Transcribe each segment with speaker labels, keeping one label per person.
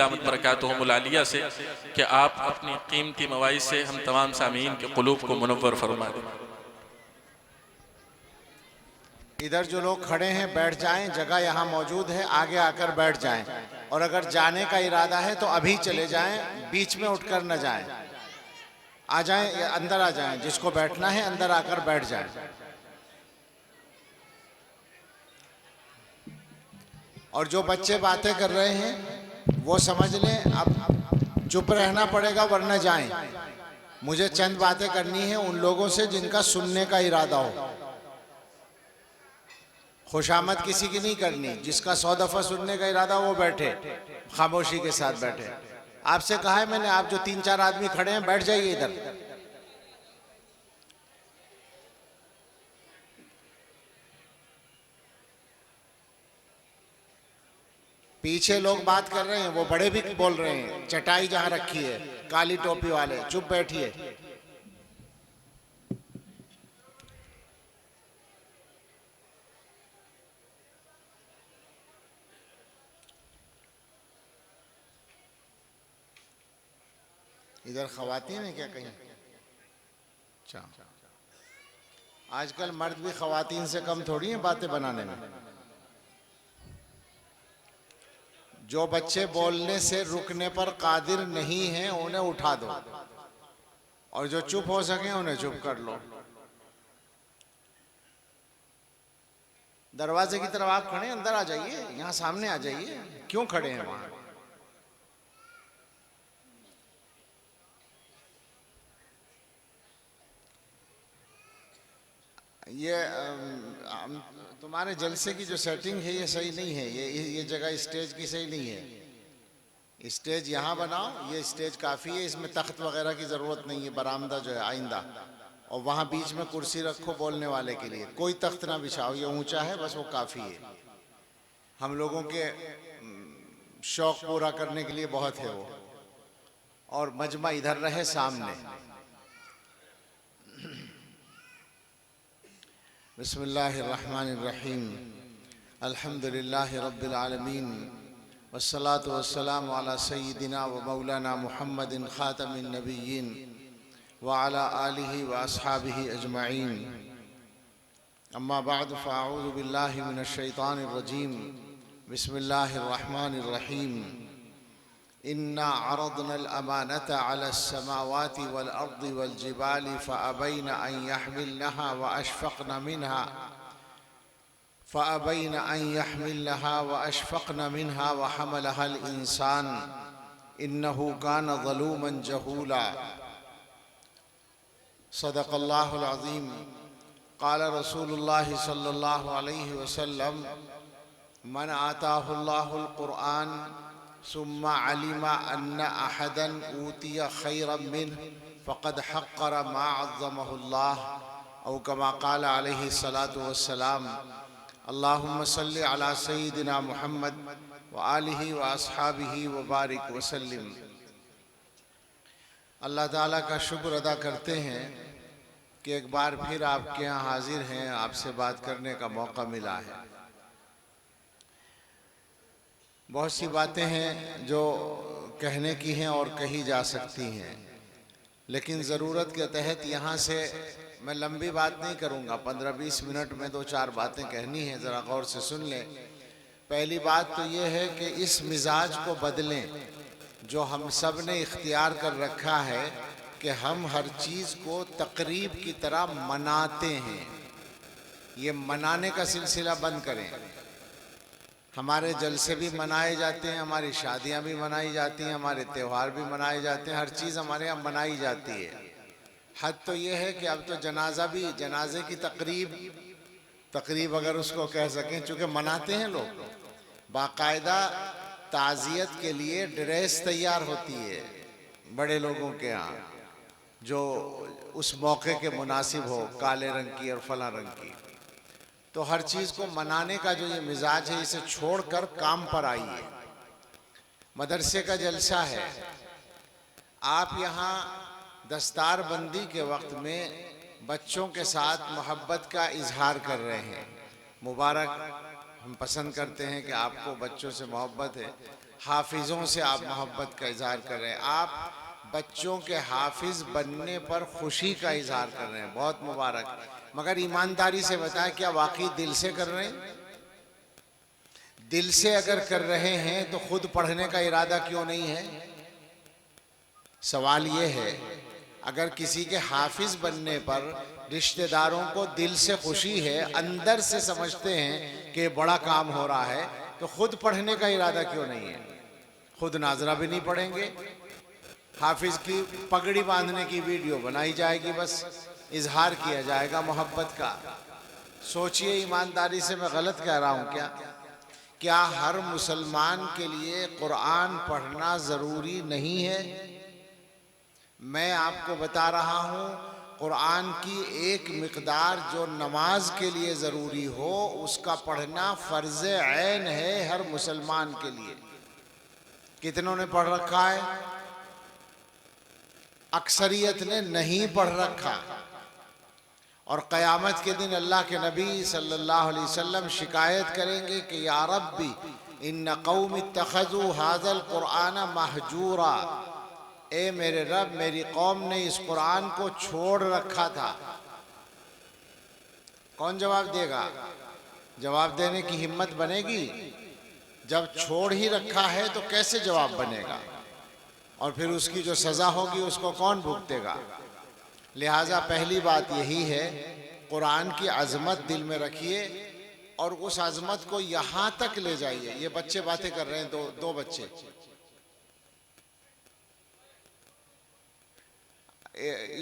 Speaker 1: दामत बरकातुहुमुल आलिया से कि आप अपनी कीमती मवाइज़ से हम तमाम सामीन के क़ुलूब को मुनव्वर फरमा दें।
Speaker 2: इधर जो लोग खड़े हैं बैठ जाएं, जगह यहाँ मौजूद है, आगे आकर बैठ जाएं। और अगर जाने का इरादा है तो अभी चले जाएं, बीच में उठकर न जाएं। आ जाएं, अंदर आ जाएं, जिसको बैठना है अंदर आकर बैठ जाएं। और जो बच्चे बातें कर रहे हैं वो समझ लें अब चुप रहना पड़ेगा वरना जाएं। मुझे चंद बातें करनी है उन लोगों से जिनका सुनने का इरादा हो। खुशामद किसी की नहीं करनी, जिसका 100 दफा सुनने का इरादा वो बैठे, खामोशी के साथ बैठे। आपसे कहा है मैंने, आप जो 3-4 आदमी खड़े हैं बैठ जाइए इधर। पीछे लोग बात कर रहे हैं, वो बड़े भी बोल रहे हैं, चटाई जहां रखी है, काली टोपी वाले, चुप बैठिए। इधर खवातीन है क्या कहीं? अच्छा, आजकल मर्द भी खवातीन से कम थोड़ी हैं बातें बनाने में। जो बच्चे बोलने से रुकने पर कादिर नहीं हैं उन्हें उठा दो, और जो चुप हो सके उन्हें चुप कर लो। दरवाजे की तरफ आप खड़े हैं, अंदर आ जाइए, यहाँ सामने आ जाइए, क्यों खड़े हैं वहां? ये तुम्हारे जलसे की जो सेटिंग है ये सही नहीं है। ये जगह स्टेज की सही नहीं है। स्टेज यहाँ बनाओ, ये स्टेज काफ़ी है, इसमें तख्त वगैरह की ज़रूरत नहीं है। बरामदा जो है आइंदा, और वहाँ बीच में कुर्सी रखो बोलने वाले के लिए, कोई तख्त ना बिछाओ, ये ऊंचा है बस, वो काफ़ी है। हम लोगों के शौक़ पूरा करने के लिए बहुत है वो। और मजमा इधर रहे सामने। बिस्मिल्लाहिर्रहमानिर्रहीम, अल्हम्दुलिल्लाहि रब्बिल आलमीन, वस्सलातु वस्सलामु अला सय्यिदिना व मौलाना मुहम्मदिन खातमिन नबिय्यीन व अला आलिहि व अस्हाबिहि अजमईन। अम्मा बाद फ़अऊज़ु बिल्लाहि मिनश शैतानिर रजीम। बिस्मिल्लाहिर्रहमानिर्रहीम। इन्ना अरदनल अमानता अलस समावाति वल अर्दि वल जिबाली फ़अबैन अन यहमिलनहा व अशफ़क़न मिन्हा व हमलहल इंसान इन्नहु कान ज़लूमन जहूला। सदक़ल्लाहुल अज़ीम। क़ाल रसूलुल्लाहि सल्लल्लाहु अलैहि वसल्लम, मन आताहुल्लाहुल क़ुरआन सुम्मा अलिमा अन्ना अहदन ऊतिया खैरम मिन्ह फ़क़द हक़्क़र मा अज़्ज़महुल्लाह, औ कमा क़ाल अलैहि सलातु वस्सलाम। अल्लाहुम्मा सल्लि अला सय्यिदिना मुहम्मद व आलिहि व अस्हाबिहि व बारिक वसल्लिम। अल्लाह ताला का शुक्र अदा करते हैं कि एक बार फिर आपके यहाँ हाजिर हैं, आपसे बात करने का मौका मिला है। बहुत सी बातें हैं जो कहने की हैं और कही जा सकती हैं, लेकिन ज़रूरत के तहत यहाँ से मैं लंबी बात नहीं करूँगा। 15-20 मिनट में 2-4 बातें कहनी हैं, ज़रा गौर से सुन लें। पहली बात तो ये है कि इस मिजाज को बदलें जो हम सब ने इख्तियार कर रखा है कि हम हर चीज़ को तकरीब की तरह मनाते हैं। ये मनाने का सिलसिला बंद करें। हमारे जलसे भी मनाए जाते हैं, हमारी शादियां भी मनाई जाती हैं, हमारे त्यौहार भी मनाए जाते हैं, हर चीज़ हमारे यहाँ मनाई जाती है। हद तो ये है कि अब तो जनाजा भी, जनाजे की तकरीब अगर उसको कह सकें, चूँकि मनाते हैं लोग, बाकायदा ताज़ियत के लिए ड्रेस तैयार होती है बड़े लोगों के यहाँ, जो उस मौके के मुनासिब हो, काले रंग की और फला रंग की। तो हर चीज़ को मनाने का जो ये मिजाज है, इसे छोड़कर काम पर आइए। मदरसे का जलसा है, आप यहाँ दस्तार बंदी के वक्त में बच्चों के साथ मोहब्बत का इजहार कर रहे हैं। मुबारक, हम पसंद करते हैं कि आपको बच्चों से मोहब्बत है। हाफिज़ों से आप मोहब्बत का इजहार कर रहे हैं, आप बच्चों के हाफिज बनने पर खुशी का इजहार कर रहे हैं, बहुत मुबारक। मगर ईमानदारी से बताएं, क्या वाकई दिल से कर रहे हैं? दिल से अगर कर रहे हैं तो खुद पढ़ने का इरादा क्यों नहीं है? सवाल ये है, अगर किसी के हाफिज बनने पर रिश्तेदारों को दिल से खुशी है, अंदर से समझते हैं कि बड़ा काम हो रहा है, तो खुद पढ़ने का इरादा क्यों नहीं है? खुद नाजरा भी नहीं पढ़ेंगे, हाफिज की पगड़ी बांधने की वीडियो बनाई जाएगी, बस इजहार किया जाएगा मोहब्बत का। सोचिए ईमानदारी से, मैं गलत कह रहा हूँ क्या? क्या हर मुसलमान के लिए कुरान पढ़ना ज़रूरी नहीं है? मैं आपको बता रहा हूँ, कुरान की एक मिकदार जो नमाज के लिए ज़रूरी हो, उसका पढ़ना फ़र्ज़ ऐन है हर मुसलमान के लिए। कितनों ने पढ़ रखा है? अक्सरियत ने नहीं पढ़ रखा। और क़यामत के दिन अल्लाह के नबी सल्लल्लाहु अलैहि वसल्लम शिकायत करेंगे कि या रब्बी इन्न कौम इत्तखज़ू हाज़ल कुरान महजूरा, ए मेरे रब, मेरी कौम ने इस कुरान को छोड़ रखा था। कौन जवाब देगा? जवाब देने की हिम्मत बनेगी? जब छोड़ ही रखा है तो कैसे जवाब बनेगा? और फिर उसकी जो सज़ा होगी उसको कौन भुगतेगा? लिहाजा पहली बात यही है, कुरान की अज़मत दिल में रखिए और उस अज़मत को यहाँ तक ले जाइए। ये बच्चे बातें कर रहे हैं, दो बच्चे।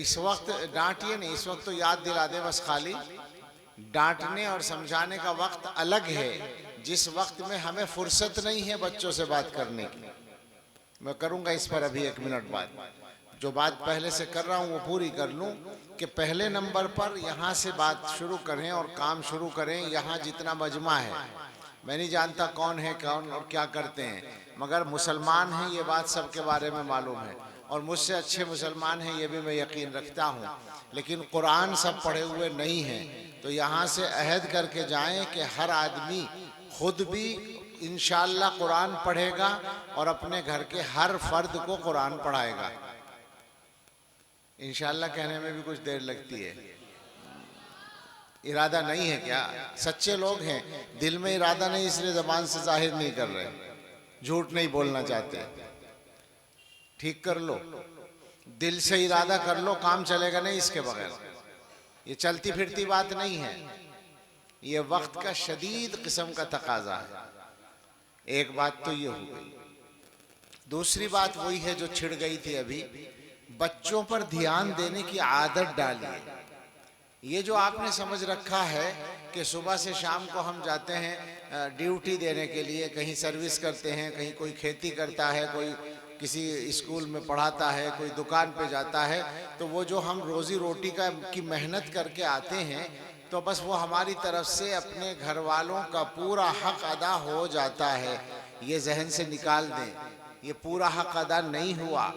Speaker 2: इस वक्त डांटिए नहीं, इस वक्त तो याद दिला दे बस, खाली डांटने और समझाने का वक्त अलग है, जिस वक्त में हमें फुर्सत नहीं है बच्चों से बात करने की। मैं करूँगा इस पर अभी 1 मिनट बाद। जो बात पहले से कर रहा हूँ वो पूरी कर लूँ कि पहले नंबर पर यहाँ से बात शुरू करें और काम शुरू करें। यहाँ जितना मजमा है, मैं नहीं जानता कौन है कौन और क्या करते हैं, मगर मुसलमान हैं ये बात सबके बारे में मालूम है, और मुझसे अच्छे मुसलमान हैं ये भी मैं यकीन रखता हूँ। लेकिन कुरान सब पढ़े हुए नहीं हैं, तो यहाँ से अहद करके जाएं कि हर आदमी खुद भी इंशाअल्लाह कुरान पढ़ेगा और अपने घर के हर फर्द को कुरान पढ़ाएगा। इंशाअल्लाह कहने में भी कुछ देर लगती है। इरादा नहीं है क्या? सच्चे लोग हैं, दिल में इरादा नहीं, इसलिए ज़बान से जाहिर नहीं कर रहे, झूठ नहीं बोलना चाहते। ठीक कर लो, दिल से इरादा कर लो, काम चलेगा नहीं इसके बगैर। ये चलती फिरती बात नहीं है, ये वक्त का शदीद किस्म का तकाजा है। एक बात तो ये हो गई। दूसरी बात वही है जो छिड़ गई थी अभी, बच्चों पर ध्यान देने की आदत डालिए। ये जो आपने समझ रखा है कि सुबह से शाम को हम जाते हैं ड्यूटी देने के लिए, कहीं सर्विस करते हैं, कहीं कोई खेती करता है, कोई किसी स्कूल में पढ़ाता है, कोई दुकान पे जाता है, तो वो जो हम रोज़ी रोटी की मेहनत करके आते हैं, तो बस वो हमारी तरफ से अपने घर वालों का पूरा हक अदा हो जाता है। ये जहन से निकाल दें, ये पूरा हक अदा नहीं हुआ।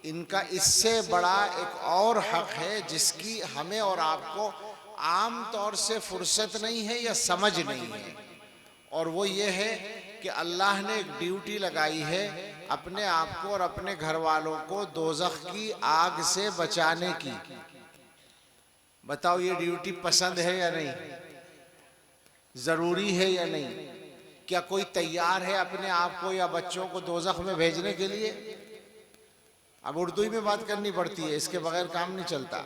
Speaker 2: इनका इससे बड़ा एक और हक है जिसकी हमें और आपको आम तौर से फुर्सत नहीं है या समझ नहीं है, और वो ये है कि अल्लाह ने एक ड्यूटी लगाई है अपने आप को और अपने घर वालों को दोज़ख की आग से बचाने की। बताओ ये ड्यूटी पसंद है या नहीं, जरूरी है या नहीं? क्या कोई तैयार है अपने आप को या बच्चों को दोज़ख में भेजने के लिए? अब उर्दू ही में बात करनी पड़ती है, इसके बगैर काम नहीं चलता।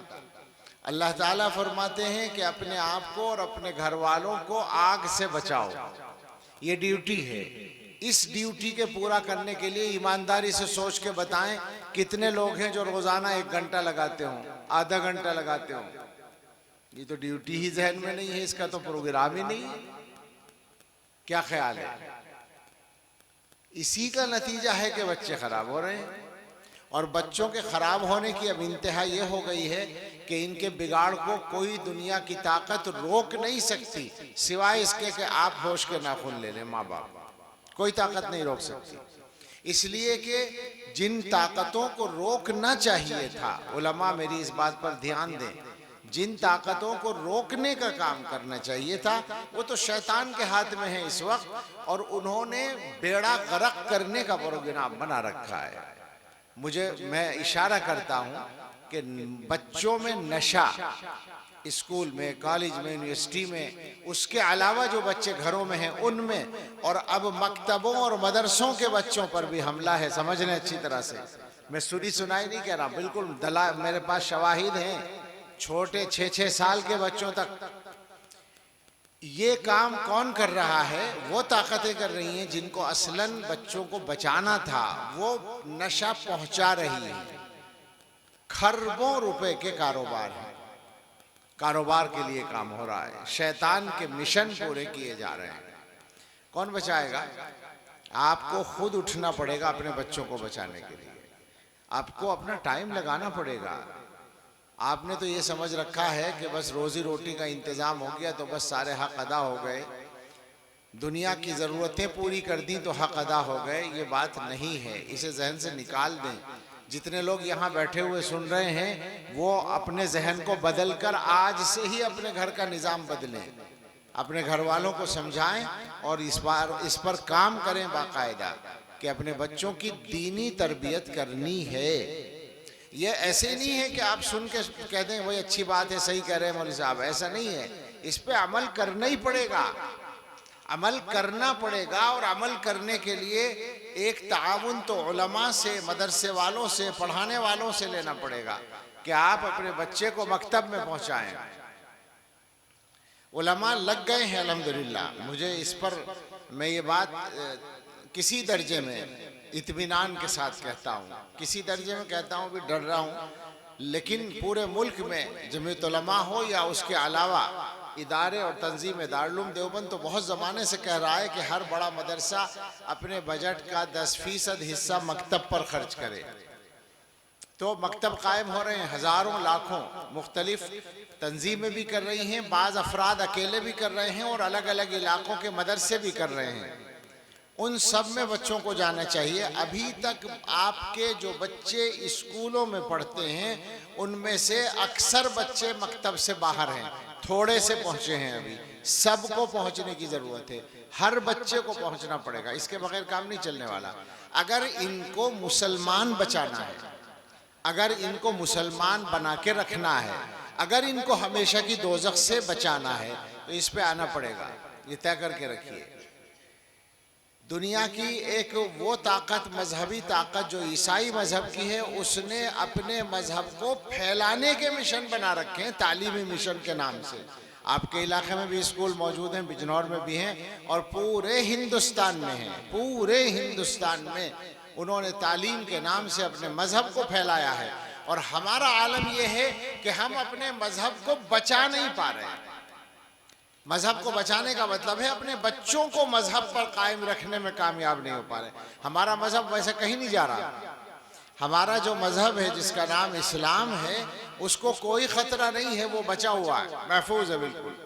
Speaker 2: अल्लाह ताला फरमाते हैं कि अपने आप को और अपने घर वालों को आग से बचाओ, ये ड्यूटी है। इस ड्यूटी के पूरा करने के लिए ईमानदारी से सोच के बताएं कितने लोग हैं जो रोजाना 1 घंटा लगाते हों, आधा घंटा लगाते हों? ये तो ड्यूटी ही जहन में नहीं है, इसका तो प्रोग्राम ही नहीं है। क्या ख्याल है? इसी का नतीजा है कि बच्चे खराब हो रहे हैं, और बच्चों के खराब होने की अब इंतहा ये हो गई है कि इनके बिगाड़ को कोई दुनिया की ताकत रोक नहीं सकती, सिवाय इसके कि आप होश के नाखून ले लें। माँ बाप कोई ताकत नहीं रोक सकती, इसलिए कि जिन ताकतों को रोकना चाहिए था, उलमा मेरी इस बात पर ध्यान दें, जिन ताकतों को रोकने का काम करना चाहिए था वो तो शैतान के हाथ में है इस वक्त, और उन्होंने बेड़ा गर्क करने का प्रोग्राम बना रखा है। मैं इशारा करता हूं कि बच्चों में नशा, स्कूल में, कॉलेज में, यूनिवर्सिटी में, उसके अलावा जो बच्चे घरों में हैं उनमें, और अब मकतबों और मदरसों के बच्चों पर भी हमला है। समझ लें अच्छी तरह से, मैं सुनी सुनाई नहीं कह रहा, बिल्कुल दलाल मेरे पास शवाहिद हैं। छोटे 6-6 साल के बच्चों तक ये काम कौन कर रहा है? वो ताकतें कर रही हैं जिनको असलन बच्चों को बचाना था, वो नशा पहुंचा रही है। खरबों रुपए के कारोबार है, कारोबार के लिए काम हो रहा है, शैतान के मिशन पूरे किए जा रहे हैं। कौन बचाएगा? आपको खुद उठना पड़ेगा अपने बच्चों को बचाने के लिए, आपको अपना टाइम लगाना पड़ेगा। आपने तो ये समझ रखा है कि बस रोजी रोटी का इंतजाम हो गया तो बस सारे हक अदा हो गए, दुनिया की ज़रूरतें पूरी कर दी तो हक अदा हो गए। ये बात नहीं है, इसे जहन से निकाल दें। जितने लोग यहाँ बैठे हुए सुन रहे हैं वो अपने जहन को बदल कर आज से ही अपने घर का निज़ाम बदलें, अपने घर वालों को समझाएं और इस पर काम करें बाकायदा कि अपने बच्चों की दीनी तरबियत करनी है। ये ऐसे नहीं है कि आप सुन के कह दें वही अच्छी बात है, सही कह रहे हैं मौलवी साहब, ऐसा नहीं है। इस पे अमल करना ही पड़ेगा, अमल करना पड़ेगा। और अमल करने के लिए एक ताउन तो उलमा से, मदरसे वालों से, पढ़ाने वालों से लेना पड़ेगा कि आप अपने बच्चे को मकतब में पहुंचाएं। उलमा लग गए हैं अल्हम्दुलिल्लाह। मुझे इस पर मैं ये बात किसी दर्जे में इत्मीनान के साथ कहता हूँ, किसी दर्जे में कहता हूँ भी डर रहा हूँ, लेकिन पूरे मुल्क में जमीयत उलमा हो या उसके अलावा इदारे और तंजीम दारुल देवबंद तो बहुत ज़माने से कह रहा है कि हर बड़ा मदरसा अपने बजट का 10% हिस्सा मकतब पर खर्च करे। तो मकतब कायम हो रहे हैं, हज़ारों लाखों मुख्तलिफ तंजीमें भी कर रही हैं, बाज़ अफराद अकेले भी कर रहे हैं और अलग अलग इलाकों के मदरसे भी कर रहे हैं। उन सब में बच्चों को जाना चाहिए। अभी तक आपके जो बच्चे स्कूलों में पढ़ते हैं उनमें से अक्सर बच्चे मकतब से बाहर हैं, थोड़े से पहुंचे हैं। अभी सबको पहुंचने की ज़रूरत है, हर बच्चे को पहुंचना पड़ेगा, इसके बगैर काम नहीं चलने वाला। अगर इनको मुसलमान बचाना है, अगर इनको मुसलमान बना के रखना है, अगर इनको हमेशा की दोज़ख से बचाना है तो इस पे आना पड़ेगा। ये तय करके रखिए। दुनिया की एक वो ताकत, मजहबी ताकत जो ईसाई मजहब की है, उसने अपने मजहब को फैलाने के मिशन बना रखे हैं, तालीमी मिशन के नाम से। आपके इलाके में भी स्कूल मौजूद हैं, बिजनौर में भी हैं और पूरे हिंदुस्तान में हैं। पूरे हिंदुस्तान में उन्होंने तालीम के नाम से अपने मजहब को फैलाया है। और हमारा आलम यह है कि हम अपने मजहब को बचा नहीं पा रहे हैं। मजहब को बचाने का मतलब है अपने बच्चों को मजहब पर कायम रखने में कामयाब नहीं हो पा रहे। हमारा मजहब वैसे कहीं नहीं जा रहा। हमारा जो मजहब है जिसका नाम इस्लाम है, उसको कोई खतरा नहीं है, वो बचा हुआ है, महफूज है बिल्कुल।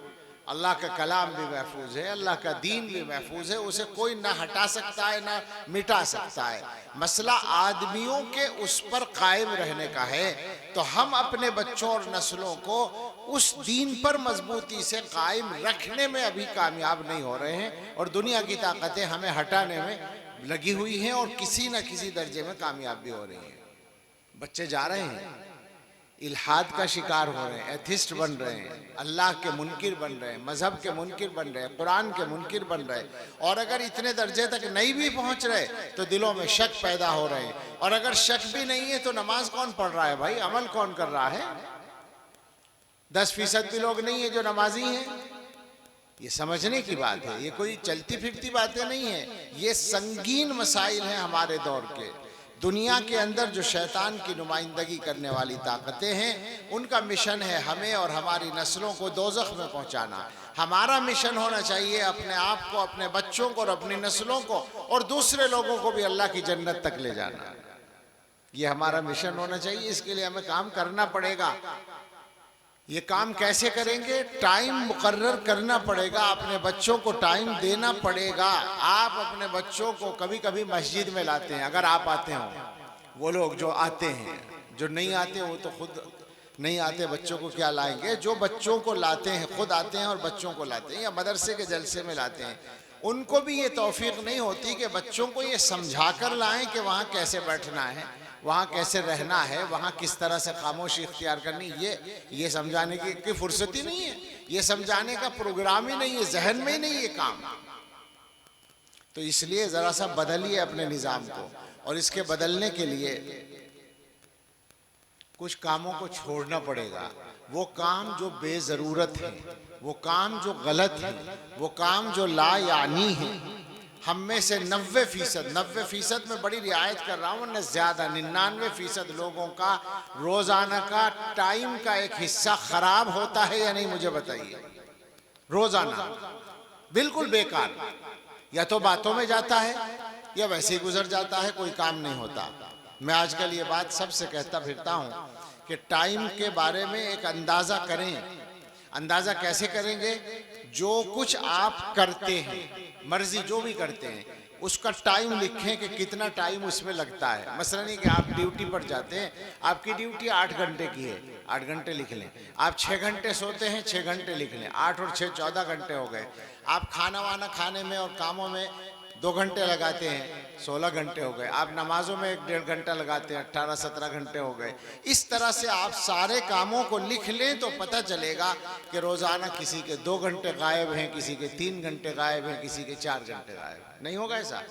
Speaker 2: अल्लाह का कलाम भी महफूज है, अल्लाह का दीन भी महफूज है, उसे कोई ना हटा सकता है ना मिटा सकता है। मसला आदमियों के उस पर कायम रहने का है। तो हम अपने बच्चों और नस्लों को उस दीन पर मजबूती से कायम रखने में अभी कामयाब नहीं हो रहे हैं और दुनिया की ताकतें हमें हटाने में लगी हुई हैं और किसी न किसी दर्जे में कामयाब भी हो रही हैं। बच्चे जा रहे हैं, इल्हाद का शिकार हो रहे हैं, एथिस्ट बन रहे हैं, अल्लाह के मुनकिर बन रहे हैं, मजहब के मुनकिर बन रहे हैं, कुरान के मुनकिर बन रहे हैं। और अगर इतने दर्जे तक नहीं भी पहुंच रहे तो दिलों में शक पैदा हो रहे हैं। और अगर शक भी नहीं है तो नमाज कौन पढ़ रहा है भाई, अमल कौन कर रहा है? 10% भी लोग नहीं है जो नमाजी हैं। ये समझने की बात है, ये कोई चलती फिरती बातें नहीं है, ये संगीन मसाइल हैं हमारे दौर के। दुनिया के अंदर जो शैतान की नुमाइंदगी करने वाली ताकतें हैं, उनका मिशन है हमें और हमारी नस्लों को दोज़ख में पहुंचाना। हमारा मिशन होना चाहिए अपने आप को, अपने बच्चों को और अपनी नस्लों को और दूसरे लोगों को भी अल्लाह की जन्नत तक ले जाना। ये हमारा मिशन होना चाहिए। इसके लिए हमें काम करना पड़ेगा। ये काम कैसे करेंगे? टाइम मुकर्रर करना पड़ेगा, अपने बच्चों को टाइम देना पड़ेगा। आप अपने बच्चों को कभी कभी मस्जिद में लाते हैं, अगर आप आते हो, वो लोग जो आते हैं, जो नहीं आते वो तो खुद नहीं आते बच्चों को क्या लाएंगे? जो बच्चों को लाते हैं, खुद आते हैं और बच्चों को लाते हैं, या मदरसे के जलसे में लाते हैं, उनको भी ये तौफीक नहीं होती कि बच्चों को ये समझा कर लाएं कि वहाँ कैसे बैठना है, वहाँ कैसे रहना है, वहाँ किस तरह से खामोशी इख्तियार करनी। ये समझाने की फुर्सत ही नहीं है, ये समझाने का प्रोग्राम ही नहीं है, जहन में ही नहीं ये काम। तो इसलिए ज़रा सा बदलिए अपने निज़ाम को, और इसके बदलने के लिए कुछ कामों को छोड़ना पड़ेगा। वो काम जो बेज़रूरत है, वो काम जो गलत है, वो काम जो ला यानी है। हम में से 90% में बड़ी रियायत कर रहा हूँ, वरना ज़्यादा 99% लोगों का रोज़ाना का टाइम का एक हिस्सा ख़राब होता है या नहीं, मुझे बताइए। रोज़ाना बिल्कुल बेकार, या तो बातों में जाता है या वैसे ही गुजर जाता है, कोई काम नहीं होता। मैं आजकल ये बात सबसे कहता फिरता हूँ कि टाइम के बारे में एक अंदाज़ा करें। अंदाज़ा कैसे करेंगे? जो कुछ आप करते हैं, मर्जी जो भी करते हैं, उसका टाइम लिखें कि कितना टाइम उसमें लगता है। मसलन ये कि आप ड्यूटी पर जाते हैं, आपकी ड्यूटी 8 घंटे की है, 8 घंटे लिख लें। आप 6 घंटे सोते हैं, 6 घंटे लिख लें। 8 और 6 14 घंटे हो गए। आप खाना वाना खाने में और कामों में 2 घंटे लगाते हैं, 16 घंटे हो गए। आप नमाजों में 1-1.5 घंटा लगाते हैं, 18-17 घंटे हो गए। इस तरह से आप सारे कामों को लिख लें तो पता चलेगा कि रोज़ाना किसी के 2 घंटे गायब हैं, किसी के 3 घंटे गायब हैं, किसी के 4 घंटे गायब हैं। नहीं होगा ऐसा?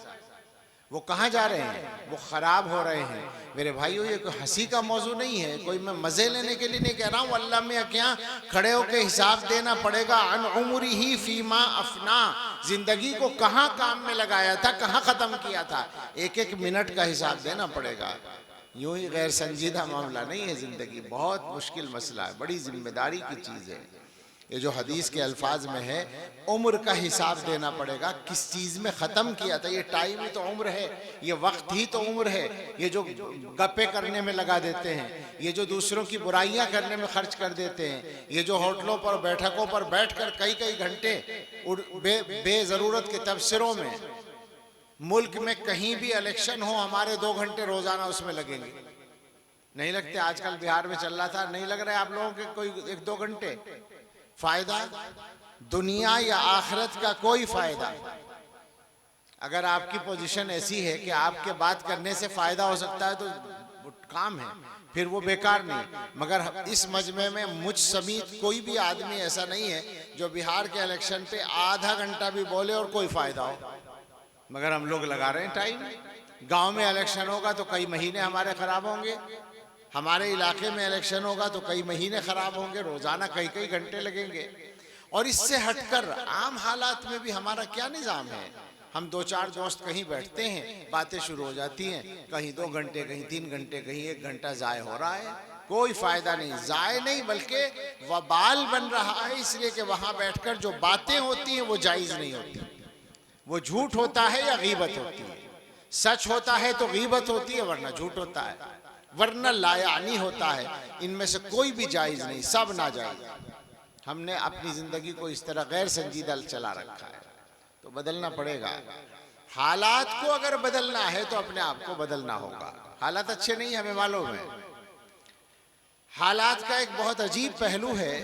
Speaker 2: वो कहाँ जा रहे हैं? वो ख़राब हो रहे हैं। मेरे भाइयों, ये कोई हंसी का मौजू नहीं है, कोई मैं मज़े लेने के लिए नहीं कह रहा हूँ। अल्लाह में क्या खड़े होकर हिसाब देना पड़ेगा। अन उम्री ही फीमा अफना, जिंदगी को कहाँ काम में लगाया था, कहाँ ख़त्म किया था, एक मिनट का हिसाब देना पड़ेगा। यूँ ही गैर संजीदा मामला नहीं है ज़िंदगी, बहुत मुश्किल मसला है, बड़ी जिम्मेदारी की चीज़ है। ये जो हदीस के अल्फाज में है, उम्र का हिसाब देना पड़ेगा, किस चीज़ में ख़त्म किया था। ये टाइम ही तो उम्र है, ये वक्त ही तो उम्र है। ये जो गप्पे करने में लगा देते हैं, ये जो दूसरों की बुराइयां करने में खर्च कर देते हैं, ये जो होटलों पर बैठकों पर बैठकर कई घंटे बेज़रूरत के तबसरों में, मुल्क में कहीं भी इलेक्शन हो, हमारे 2 घंटे रोज़ाना उसमें लगेंगे। नहीं लगते? आजकल बिहार में चल रहा था, नहीं लग रहा है आप लोगों के कोई 1-2 घंटे? फायदा दुनिया या आखिरत का कोई फायदा। अगर आपकी पोजीशन ऐसी है कि आपके बात करने से फायदा हो सकता है तो काम है, फिर वो बेकार नहीं। मगर इस मजमे में मुझ समेत कोई भी आदमी ऐसा नहीं है जो बिहार के इलेक्शन पे आधा घंटा भी बोले और कोई फायदा हो, मगर हम लोग लगा रहे हैं टाइम। गांव में इलेक्शन होगा तो कई महीने हमारे खराब होंगे, हमारे इलाके में इलेक्शन होगा तो कई महीने खराब होंगे, रोजाना कई घंटे लगेंगे। और इससे हटकर आम हालात में भी हमारा क्या निज़ाम है? हम 2-4 दोस्त कहीं बैठते हैं, बातें शुरू हो जाती हैं, कहीं 2 घंटे, कहीं 3 घंटे, कहीं 1 घंटा ज़ाय हो रहा है। कोई फायदा नहीं, ज़ाय नहीं बल्कि वबाल बन रहा है। इसलिए कि वहाँ बैठकर जो बातें होती हैं वो जायज़ नहीं होती। वो झूठ होता है या गीबत होती है। सच होता है तो गीबत होती है, वरना झूठ होता है, वरना लायानी होता है। इनमें से कोई भी जायज़ नहीं, सब नाजायज़। हमने अपनी ज़िंदगी को इस तरह गैर संजीदा चला रखा है, तो बदलना पड़ेगा। हालात को अगर बदलना है तो अपने आप को बदलना होगा। हालात अच्छे नहीं, हमें मालूम है। हालात का एक बहुत अजीब पहलू है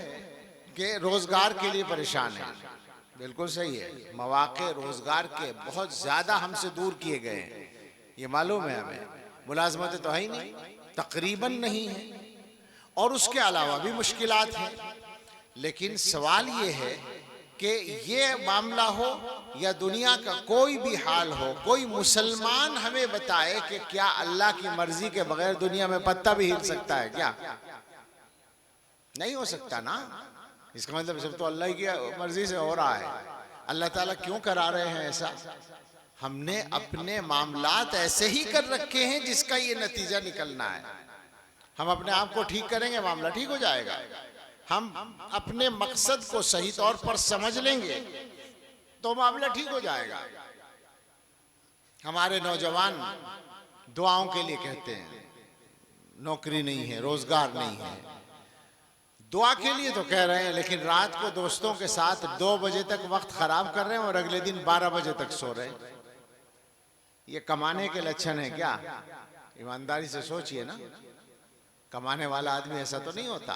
Speaker 2: कि रोज़गार के लिए परेशान है। बिल्कुल सही है, मौके रोज़गार के बहुत ज़्यादा हमसे दूर किए गए हैं, ये मालूम है हमें। मुलाजमत तो है ही नहीं, तकरीबन नहीं है, और उसके अलावा भी मुश्किलात हैं। लेकिन सवाल ये है कि ये मामला हो या दुनिया का कोई भी हाल हो, कोई मुसलमान हमें बताए कि क्या अल्लाह की मर्जी के बगैर दुनिया में पत्ता भी हिल सकता है? क्या नहीं हो सकता ना? इसका मतलब सब तो अल्लाह की मर्जी से हो रहा है। अल्लाह ताला क्यों करा रहे हैं ऐसा? हमने अपने मामलात ऐसे ही कर रखे हैं जिसका ये नतीजा निकलना है। हम अपने आप को ठीक करेंगे, मामला ठीक हो जाएगा। हम अपने मकसद को सही तौर पर समझ लेंगे तो मामला ठीक हो जाएगा। हमारे नौजवान दुआओं के लिए कहते हैं, नौकरी नहीं है, रोजगार नहीं है, दुआ के लिए तो कह रहे हैं, लेकिन रात को दोस्तों के साथ 2 बजे तक वक्त खराब कर रहे हैं और अगले दिन 12 बजे तक सो रहे हैं। ये कमाने के लक्षण है क्या? ईमानदारी से सोचिए ना। कमाने वाला आदमी ऐसा तो नहीं होता।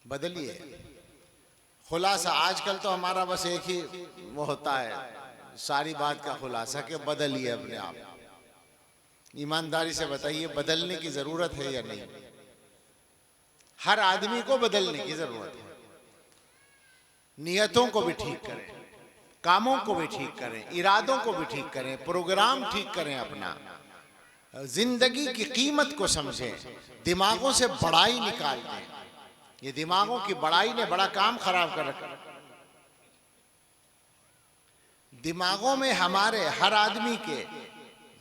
Speaker 2: बदलिए। खुलासा आजकल तो हमारा बस एक ही वो होता है, सारी बात का खुलासा कि बदलिए अपने आप। ईमानदारी से बताइए, बदलने की जरूरत है या नहीं? हर आदमी को बदलने की जरूरत है। नियतों को भी ठीक करें, कामों को भी ठीक करें, इरादों को भी ठीक करें, प्रोग्राम ठीक करें अपना। जिंदगी की कीमत को समझें, दिमागों से बड़ाई निकाल दें। ये दिमागों की बड़ाई ने बड़ा काम खराब कर रखा। दिमागों में हमारे हर आदमी के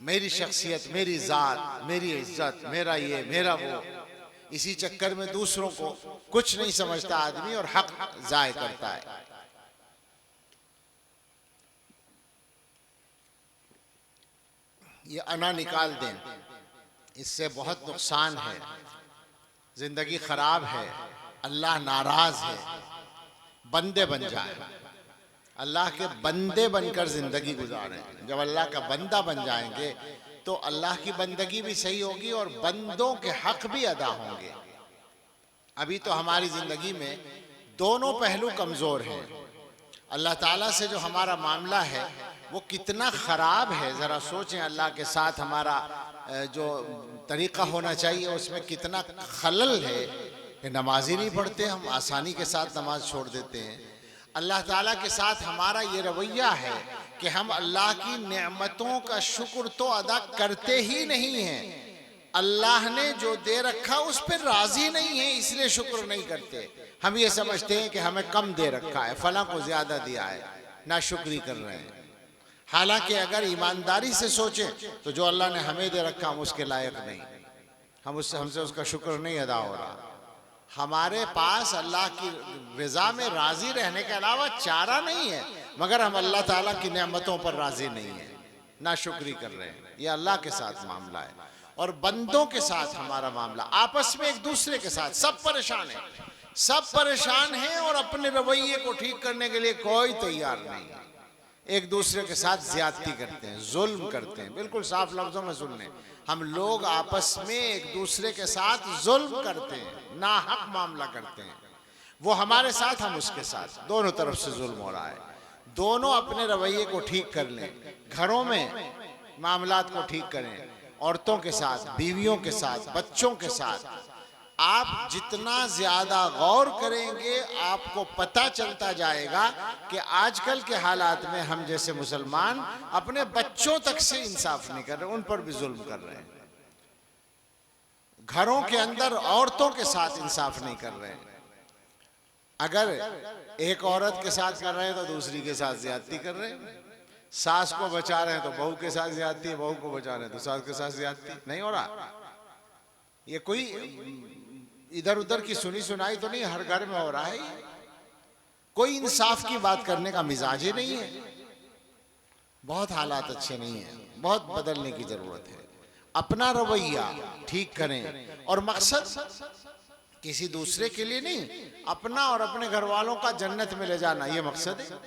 Speaker 2: मेरी शख्सियत, मेरी जात, मेरी इज्जत, मेरा ये, मेरा वो, इसी चक्कर में दूसरों को कुछ नहीं समझता आदमी और हक जाय करता है। ये अना निकाल दें, इससे बहुत नुकसान है, जिंदगी खराब है, अल्लाह नाराज है। बंदे बन जाए, अल्लाह के बंदे बनकर जिंदगी गुजारें। जब अल्लाह का बंदा बन जाएंगे तो अल्लाह की बंदगी भी सही होगी और बंदों के हक भी अदा होंगे। अभी तो हमारी जिंदगी में दोनों पहलू कमजोर हैं। अल्लाह ताला से जो हमारा मामला है वो कितना खराब है, जरा सोचें। अल्लाह के साथ हमारा जो तरीका होना चाहिए उसमें कितना खलल है कि नमाज ही नहीं पढ़ते, हम आसानी के साथ नमाज छोड़ देते हैं। अल्लाह ताला के साथ हमारा ये रवैया है कि हम अल्लाह की नेमतों का शुक्र तो अदा करते ही नहीं हैं। अल्लाह ने जो दे रखा उस पर राजी नहीं है, इसलिए शुक्र नहीं करते। हम ये समझते हैं कि हमें कम दे रखा है, फला को ज्यादा दिया है, ना शुक्री कर रहे हैं। हालांकि अगर ईमानदारी से सोचें तो जो अल्लाह ने हमें दे रखा हम उसके लायक नहीं, हमसे उसका शुक्र नहीं अदा हो रहा। हमारे पास अल्लाह की रज़ा में राजी रहने के अलावा चारा नहीं है, मगर हम अल्लाह ताला की नेमतों पर राजी नहीं है, ना शुक्री कर रहे हैं। ये अल्लाह के साथ मामला है। और बंदों के साथ हमारा मामला, आपस में एक दूसरे के साथ सब परेशान है, सब परेशान हैं और अपने रवैये को ठीक करने के लिए कोई तैयार नहीं है। एक दूसरे के साथ ज्यादती करते हैं, जुल्म करते हैं। बिल्कुल साफ लफ्जों में सुन लें, हम लोग आपस में एक दूसरे के साथ जुल्म करते हैं, नाहक मामला करते हैं। वो हमारे साथ, हम उसके साथ, दोनों तरफ से जुल्म हो रहा है। दोनों अपने रवैये को ठीक कर लें, घरों में मामलात को ठीक करें, औरतों के साथ, बीवियों के साथ, बच्चों के साथ। आप जितना ज्यादा गौर करेंगे आपको पता चलता जाएगा कि आजकल के हालात में हम जैसे मुसलमान अपने बच्चों तक से इंसाफ नहीं कर रहे, उन पर भी जुल्म कर रहे हैं। घरों के अंदर औरतों के साथ इंसाफ नहीं कर रहे हैं। अगर एक औरत के साथ कर रहे हैं तो दूसरी के साथ ज्यादती कर रहे हैं। सास को बचा रहे हैं तो बहू के साथ ज्यादती, बहू को बचा रहे हैं तो सास के साथ ज्यादती। नहीं हो रहा। ये कोई इधर उधर की सुनी सुनाई तो नहीं, हर घर में हो रहा है। कोई इंसाफ की बात करने का मिजाज ही नहीं है। बहुत हालात अच्छे नहीं है, बहुत बदलने की जरूरत है। अपना रवैया ठीक करें और मकसद किसी दूसरे के लिए नहीं, अपना और अपने घर वालों का जन्नत में ले जाना, ये मकसद है।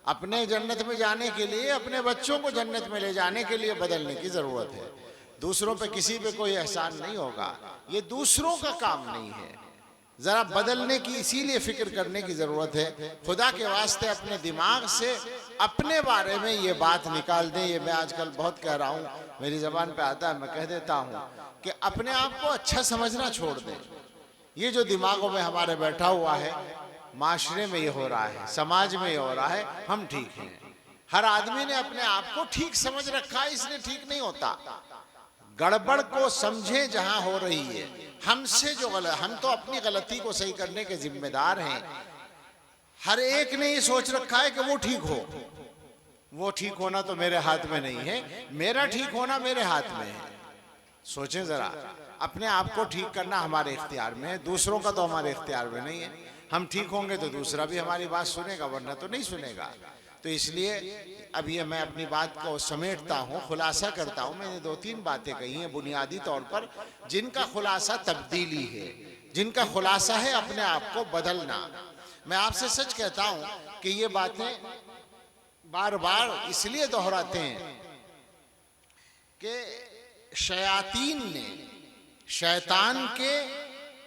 Speaker 2: अपने जन्नत में जाने के लिए, अपने बच्चों को जन्नत में ले जाने के लिए बदलने की जरूरत है। दूसरों पे किसी पे कोई एहसान नहीं होगा, ये दूसरों का काम नहीं है। जरा बदलने की इसीलिए फिक्र करने की जरूरत है। खुदा के वास्ते अपने दिमाग से अपने बारे में ये बात निकाल दें। ये मैं आजकल बहुत कह रहा हूँ, मेरी जबान पे आता है, मैं कह देता हूँ कि अपने आप को अच्छा समझना छोड़ दें। ये जो दिमागों में हमारे बैठा हुआ है, माशरे में ये हो रहा है, समाज में ये हो रहा है, हम ठीक हैं। हर आदमी ने अपने आप को ठीक समझ रखा है, इसलिए ठीक नहीं होता। गड़बड़ को समझे जहां हो रही है, हमसे जो गलत, हम तो अपनी गलती को सही करने के जिम्मेदार हैं। हर एक ने ये सोच रखा है कि वो ठीक हो, वो ठीक होना तो मेरे हाथ में नहीं है, मेरा ठीक होना मेरे हाथ में है। सोचें जरा, अपने आप को ठीक करना हमारे इख्तियार में है, दूसरों का तो हमारे इख्तियार में नहीं है। हम ठीक होंगे तो दूसरा भी हमारी बात सुनेगा, वरना तो नहीं सुनेगा। तो इसलिए अब ये मैं अपनी बात को समेटता हूँ, खुलासा करता हूँ। मैंने 2-3 बातें कही हैं बुनियादी तौर पर, जिनका खुलासा तब्दीली है, जिनका खुलासा है अपने आप को बदलना। मैं आपसे सच कहता हूँ कि ये बातें बार बार इसलिए दोहराते हैं कि शयातीन ने शैतान के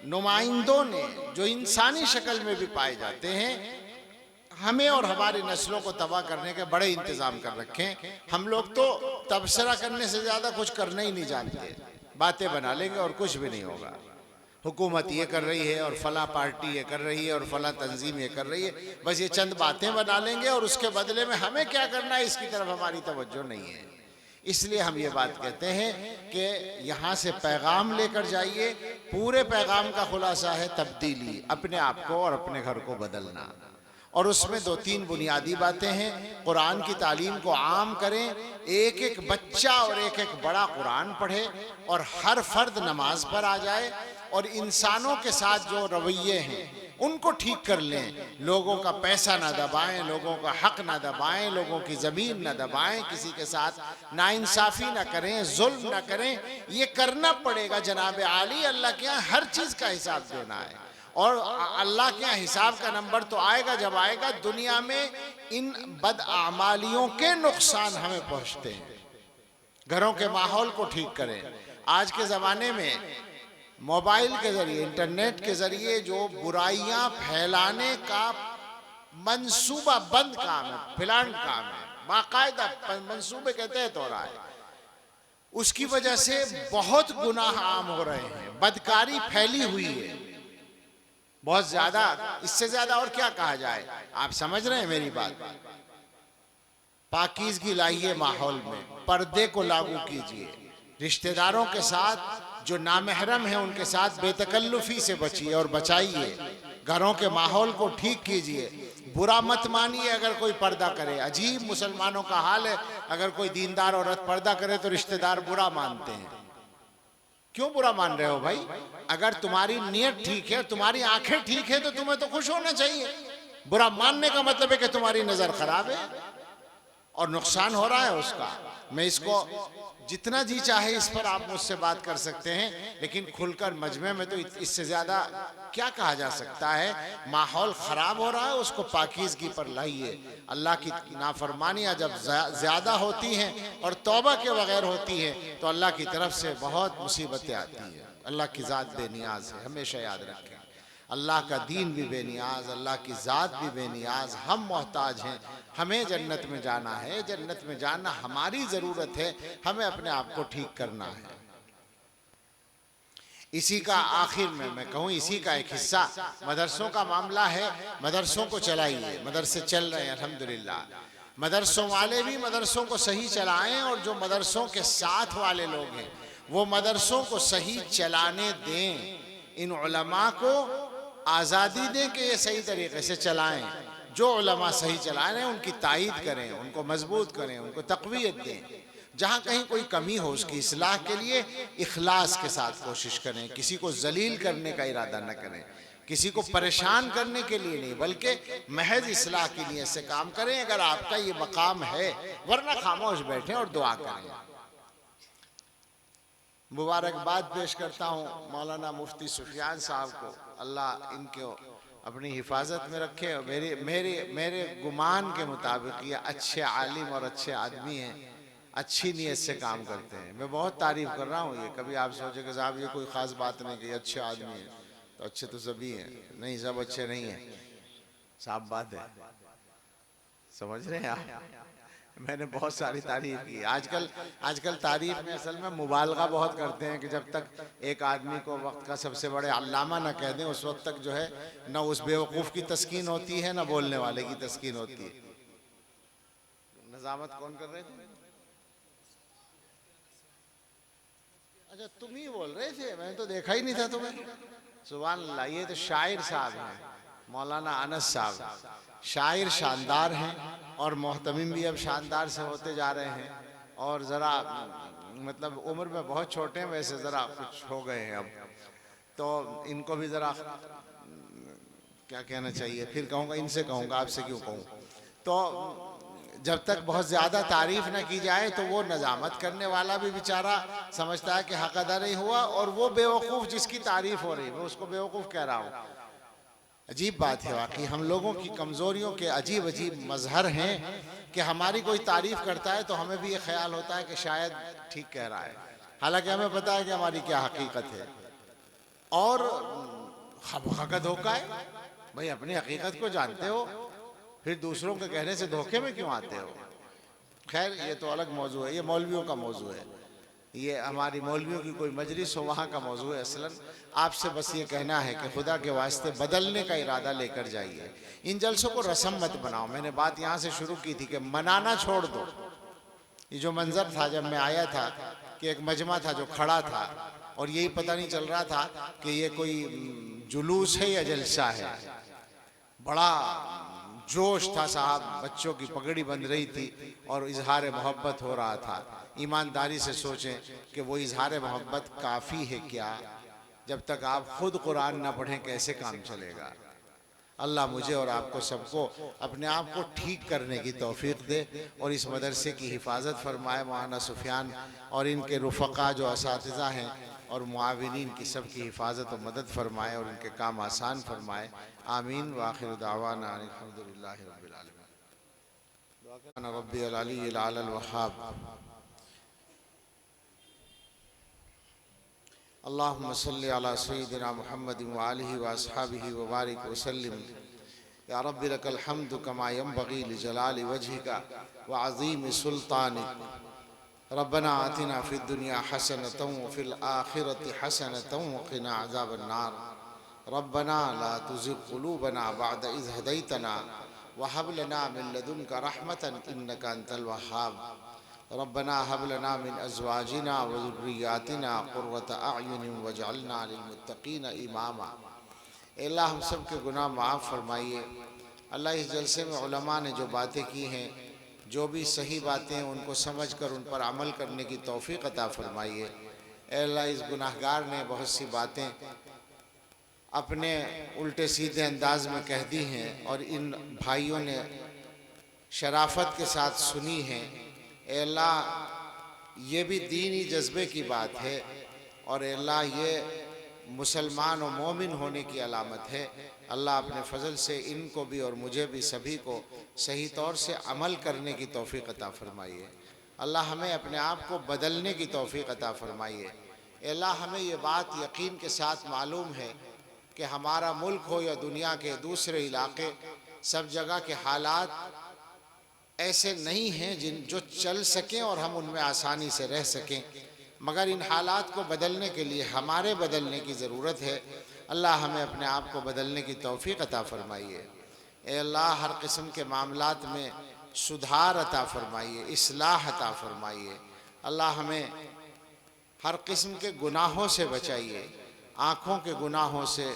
Speaker 2: नुमाइंदों ने, जो इंसानी शक्ल में भी पाए जाते हैं, हमें और हमारी नस्लों को तबाह करने के बड़े इंतजाम कर रखे हैं। हम लोग तो तबसरा करने से ज्यादा कुछ करना ही नहीं जानते, बातें बना लेंगे और कुछ भी नहीं होगा। हुकूमत ये कर रही है और फला पार्टी ये कर रही है और फला तंजीम ये कर रही है, बस ये चंद बातें बना लेंगे और उसके बदले में हमें क्या करना है इसकी तरफ हमारी तवज्जो नहीं है। इसलिए हम ये बात कहते हैं कि यहाँ से पैगाम लेकर जाइए। पूरे पैगाम का खुलासा है तब्दीली, अपने आप को और अपने घर को बदलना। और उसमें 2-3 बुनियादी बातें हैं। कुरान की तालीम को आम करें, एक एक बच्चा और एक एक बड़ा कुरान पढ़े और हर फर्द नमाज पर आ जाए और इंसानों के साथ जो रवैये हैं उनको ठीक कर लें। लोगों का पैसा ना दबाएं, लोगों का हक ना दबाएं, लोगों की ज़मीन ना दबाएं, किसी के साथ नाइंसाफ़ी ना करें, जुल्म ना करें। ये करना पड़ेगा जनाब आली। अल्लाह के यहाँ हर चीज़ का हिसाब देना है और अल्लाह के यहाँ हिसाब का नंबर तो आएगा जब आएगा दुनिया में इन बदआमालियों के नुकसान हमें पहुँचते हैं। घरों के माहौल को ठीक करें। आज के ज़माने में मोबाइल के जरिए, इंटरनेट के जरिए जो बुराइयां फैलाने का मंसूबा बंद काम है, प्लान काम है, बाकायदा मंसूबे के तहत हो रहा है, उसकी वजह से बहुत गुनाह आम हो रहे हैं, बदकारी फैली हुई है बहुत ज्यादा। इससे ज्यादा और क्या कहा जाए, आप समझ रहे हैं मेरी बात। पाकीज़गी लाइए माहौल में, पर्दे को लागू कीजिए, रिश्तेदारों के साथ जो नामहरम है उनके साथ बेतकल्लुफी से बचिए और बचाइए। घरों के माहौल को ठीक कीजिए। बुरा मत मानिए अगर कोई पर्दा करे। अजीब मुसलमानों का हाल है, अगर कोई दीनदार औरत पर्दा करे तो रिश्तेदार बुरा मानते हैं। क्यों बुरा मान रहे हो भाई? अगर तुम्हारी नीयत ठीक है, तुम्हारी आंखें ठीक है तो तुम्हें तो खुश होना चाहिए। बुरा मानने का मतलब है कि तुम्हारी नजर खराब है और नुकसान हो रहा है उसका। मैं इसको जितना जी चाहे इस पर आप मुझसे बात कर सकते हैं, लेकिन खुलकर मजमे में तो इससे ज्यादा क्या कहा जा सकता है। माहौल खराब हो रहा है, उसको पाकीज़गी पर लाइए। अल्लाह की नाफरमानियां जब ज्यादा होती हैं और तौबा के बगैर होती हैं तो अल्लाह की तरफ से बहुत मुसीबतें आती हैं। अल्लाह की ज़ात बेनियाज है, हमेशा याद रखें। अल्लाह का दीन भी बेनियाज, अल्लाह की ज़ात भी बेनियाज। हम मोहताज हैं, हमें जन्नत में जाना है, जन्नत में जाना हमारी ज़रूरत है, हमें अपने आप को ठीक करना है। इसी का आखिर में मैं कहूँ, इसी का एक हिस्सा मदरसों का मामला है। मदरसों को चलाइए, मदरसे चल रहे हैं अल्हम्दुलिल्लाह। मदरसों वाले भी मदरसों को सही चलाएं और जो मदरसों के साथ वाले लोग हैं वो मदरसों को सही चलाने दें। इन उलमा को आज़ादी दें कि ये सही तरीके से चलाएं। जो उलमा सही चला रहे हैं उनकी तायीद करें, उनको मजबूत करें, उनको तक़वियत दें। जहाँ कहीं कोई कमी हो उसकी इस्लाह के लिए इखलास के साथ कोशिश करें। किसी को जलील करने का इरादा न करें, किसी को परेशान करने के लिए नहीं, बल्कि महज इस्लाह के लिए से काम करें अगर आपका ये मकाम है। वरना खामोश बैठें और दुआ करें। मुबारकबाद पेश करता हूँ मौलाना मुफ्ती सुफियान साहब को। अल्लाह इनको अपनी हिफाजत में रखे। मेरे गुमान के मुताबिक ये अच्छे आलिम और अच्छे आदमी हैं, अच्छी नीयत से काम करते हैं। मैं बहुत तारीफ कर रहा हूँ। ये कभी आप सोचे कि साहब ये कोई ख़ास बात नहीं कि अच्छे आदमी हैं, तो अच्छे तो सभी हैं। नहीं, सब अच्छे नहीं हैं, साफ बात है। समझ रहे हैं आप? मैंने बहुत सारी तारीफ की। आजकल तारीफ में असल में मुबालगा बहुत करते हैं कि जब तक एक आदमी को वक्त का सबसे बड़े अल्लामा ना कह दें उस वक्त तक जो है न उस बेवकूफ़ की तस्कीन होती है, न बोलने वाले की तस्कीन होती है। नजामत कौन कर रहे थे? अच्छा, तुम ही बोल रहे थे, मैंने तो देखा ही नहीं था तुम्हें। सुभान अल्लाह। ये तो शायर साहब हैं, मौलाना अनस साहब। शायर शानदार हैं और मोहतमिम भी अब शानदार से होते जा रहे हैं। और ज़रा मतलब उम्र में बहुत छोटे हैं, वैसे ज़रा कुछ हो गए हैं अब, तो इनको भी ज़रा क्या कहना चाहिए, फिर कहूँगा इनसे कहूँगा, आपसे क्यों कहूँ। तो जब तक बहुत ज़्यादा तारीफ़ न की जाए तो वो नज़ामत करने वाला भी बेचारा समझता है कि हक़ अदा नहीं हुआ, और वो बेवकूफ़ जिसकी तारीफ़ हो रही, मैं उसको बेवकूफ़ कह रहा हूँ। अजीब बात है वाकई। हम लोगों की कमज़ोरियों के अजीब अजीब मज़हर हैं कि हमारी कोई तारीफ़ करता है तो हमें भी ये ख्याल होता है कि शायद ठीक कह रहा है। हालांकि हमें पता है कि हमारी क्या हकीकत है। और खामखा धोखा है भाई, अपनी हकीकत को जानते हो फिर दूसरों के कहने से धोखे में क्यों आते हो। खैर ये तो अलग मौजू है, ये मौलवियों का मौजू है, ये हमारी मौलवियों की कोई मजलिस हो वहाँ का मौजू है। असलन आपसे बस ये कहना है कि खुदा के वास्ते बदलने का इरादा लेकर जाइए, इन जलसों को रस्म मत बनाओ। मैंने बात यहाँ से शुरू की थी कि मनाना छोड़ दो। ये जो मंजर था जब मैं आया था कि एक मजमा था जो खड़ा था और यही पता नहीं चल रहा था कि ये कोई जुलूस है या जलसा है। बड़ा जोश था साहब, बच्चों की पगड़ी बंध रही थी और इजहार मोहब्बत हो रहा था। ईमानदारी से सोचें कि वो इजहार मोहब्बत काफ़ी है क्या? जब तक आप खुद कुरान ना पढ़ें कैसे काम चलेगा। अल्लाह मुझे और आपको सबको अपने आप को ठीक करने की तौफीक दे और इस मदरसे की हिफाजत फरमाए। मौलाना सुफियान और इनके रुफ़क़ा जो असातिज़ा हैं और मुआविनीन की सब की हिफाजत और मदद फरमाए और इनके काम आसान फरमाए। आमीन। व आखिर दावाना अल्हम्दुलिल्लाहि रब्बिल आलमीन। रब्बिल अलीय्यिल आलल वहाब। अल्लाहुम्मा सल्लि अला सय्यिदिना मुहम्मद व आलिहि व अस्हाबिहि व बारिक व सल्लिम। या रब्बि लकल हम्दु कमा यंबगी लिजलालि वजहिका व अज़ीमि सुल्तानिक। रब्बना आतिना फिद दुनिया हसनतन व फिल आखिरति हसनतन व क़िना अज़ाबन नार। रब्बना ला तुज़िग़ क़ुलूबना बअद इज़ हदैतना व हब लना मिन लदुनका रहमतन इन्नका अंतल वह्हाब। रब्बना हब लना मिन अज़वाजिना व ज़ुर्रिय्यातिना क़ुर्रत अअयुन वजअलना लिलमुत्तक़ीना इमामा। अल्लाह हम सब के गुनाह माफ़ फरमाइए। अल्लाह इस जलसे में उलमा ने जो बातें की हैं, जो भी सही बातें हैं उनको समझ कर उन पर अमल करने की तौफ़ीक़ अता फरमाइए। अल्लाह इस गुनाहगार ने बहुत सी बातें अपने उल्टे सीधे अंदाज में कह दी हैं और इन भाइयों ने शराफत के साथ सुनी हैं। अल्लाह ये भी दीनी जज्बे की बात है और अल्लाह ये मुसलमान और मोमिन होने की अलामत है। अल्लाह अपने फ़ज़ल से इनको भी और मुझे भी सभी को सही तौर से अमल करने की तौफ़ीक़ अता फ़रमाइए। अल्लाह हमें अपने आप को बदलने की तौफ़ीक़ अता फ़रमाइए। अल्लाह हमें ये बात यकीन के साथ मालूम है कि हमारा मुल्क हो या दुनिया के दूसरे इलाके, सब जगह के हालात ऐसे नहीं हैं जो चल सकें और हम उनमें आसानी से रह सकें, मगर इन हालात को बदलने के लिए हमारे बदलने की ज़रूरत है। अल्लाह हमें अपने आप को बदलने की तौफ़ीक़ अता फ़रमाइए। ए अल्लाह हर किस्म के मामलात में सुधार अता फ़रमाइए, इस्लाह अता फ़रमाइए। अल्लाह हमें हर किस्म के गुनाहों से बचाइए, आँखों के गुनाहों से,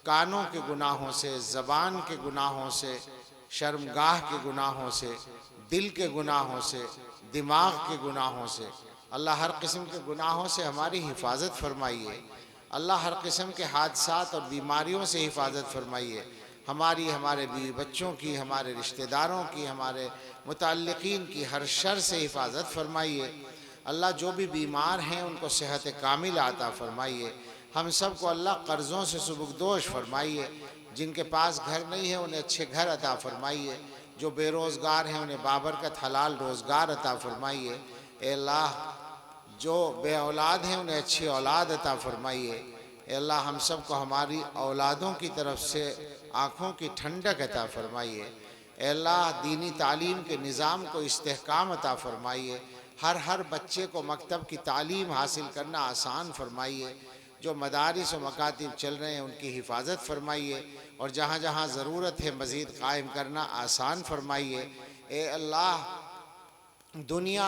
Speaker 2: कानों के गुनाहों से, ज़बान के गुनाहों से, शर्मगाह के गुनाहों से, दिल के गुनाहों से, दिमाग के गुनाहों से। अल्लाह हर किस्म के गुनाहों से हमारी हिफाजत फरमाइए। अल्लाह हर किस्म के हादसात और बीमारियों से हिफाजत फरमाइए। हमारी, हमारे बीवी बच्चों की, हमारे रिश्तेदारों की, हमारे मुतल्लिक़ीन की हर शर से हिफाजत फरमाइए। अल्लाह जो भी बीमार हैं उनको सेहत कामिल अता फरमाइए। हम सब को अल्लाह कर्ज़ों से सुबुकदोश फरमाइए। जिनके पास घर नहीं है उन्हें अच्छे घर अता फरमाइए। जो बेरोज़गार हैं उन्हें बाबरकत हलाल रोज़गार अता फरमाइए। ए अल्लाह जो बे औलाद हैं उन्हें अच्छी औलाद अता फरमाइए। ए अल्लाह हम सब को हमारी औलादों की तरफ से आँखों की ठंडक अता फरमाइए। ए अल्लाह दीनी तालीम के निज़ाम को इस्तेहकाम अता फरमाइए। हर बच्चे को मकतब की तालीम हासिल करना आसान फरमाइए। जो मदारिस और मकातिब चल रहे हैं उनकी हिफाजत फरमाइए और जहाँ जहाँ ज़रूरत है मज़ीद कायम करना आसान फरमाइए। ए अल्लाह दुनिया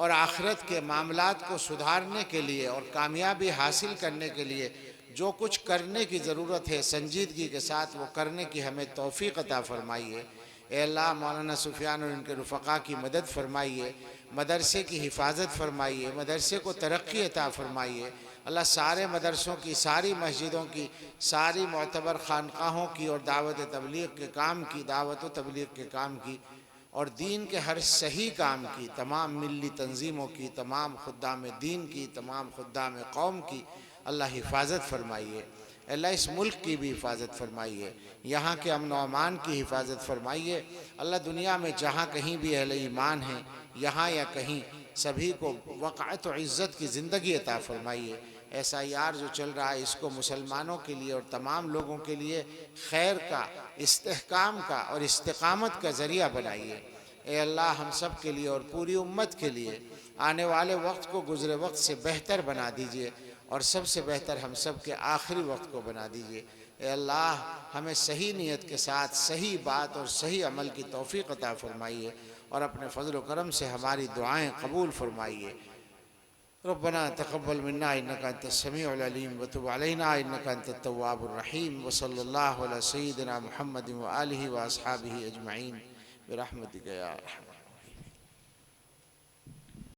Speaker 2: और आखिरत के मामलात को सुधारने के लिए और कामयाबी हासिल करने के लिए जो कुछ करने की ज़रूरत है संजीदगी के साथ वो करने की हमें तौफ़ीक़ अता फ़रमाइए। ए अल्लाह मौलाना सुफियान और इनके रुफ़क़ा की मदद फरमाइए, मदरसे की हिफाजत फरमाइए, मदरसे को तरक्की अता फ़रमाइए। अल्लाह सारे मदरसों की, सारी मस्जिदों की, सारी मोतबर खानकाहों की और दावत तबलीग के काम की, दावत व तबलीग के काम की और दीन के हर सही काम की, तमाम मिल्ली तंजीमों की, तमाम खुद्दाम दीन की, तमाम खुद्दाम कौम की अल्लाह हिफाजत फरमाइए। अल्लाह इस मुल्क की भी हिफाजत फरमाइए, यहाँ के अमन व अमान की हिफाजत फरमाइए। अल्लाह दुनिया में जहाँ कहीं भी अहले ईमान हैं, यहाँ या कहीं सभी को वक़ात और इज़्ज़त की ज़िंदगी अता फ़रमाइए। ऐसा यार जो चल रहा है इसको मुसलमानों के लिए और तमाम लोगों के लिए खैर का, इस्तेहकाम का और इस्तिकामत का ज़रिया बनाइए। ए अल्लाह, हम सब के लिए और पूरी उम्मत के लिए आने वाले वक्त को गुज़रे वक्त से बेहतर बना दीजिए और सबसे बेहतर हम सब के आखिरी वक्त को बना दीजिए। ए अल्लाह, हमें सही नीयत के साथ सही बात और सही अमल की तौफीक अता फ़रमाइए और अपने फ़ज़ल व करम से हमारी दुआएं कबूल फ़रमाइए। रब्बना तक़ब्बल मिन्ना इन्नका अंतस समीउल अलीम व तुब अलैना इन्नका अंतत तव्वाबुर रहीम व सल्लल्लाहु अला सय्यिदिना मुहम्मदिन व आलिहि व अस्हाबिहि अजमईन बिरहमतिका या अरहम।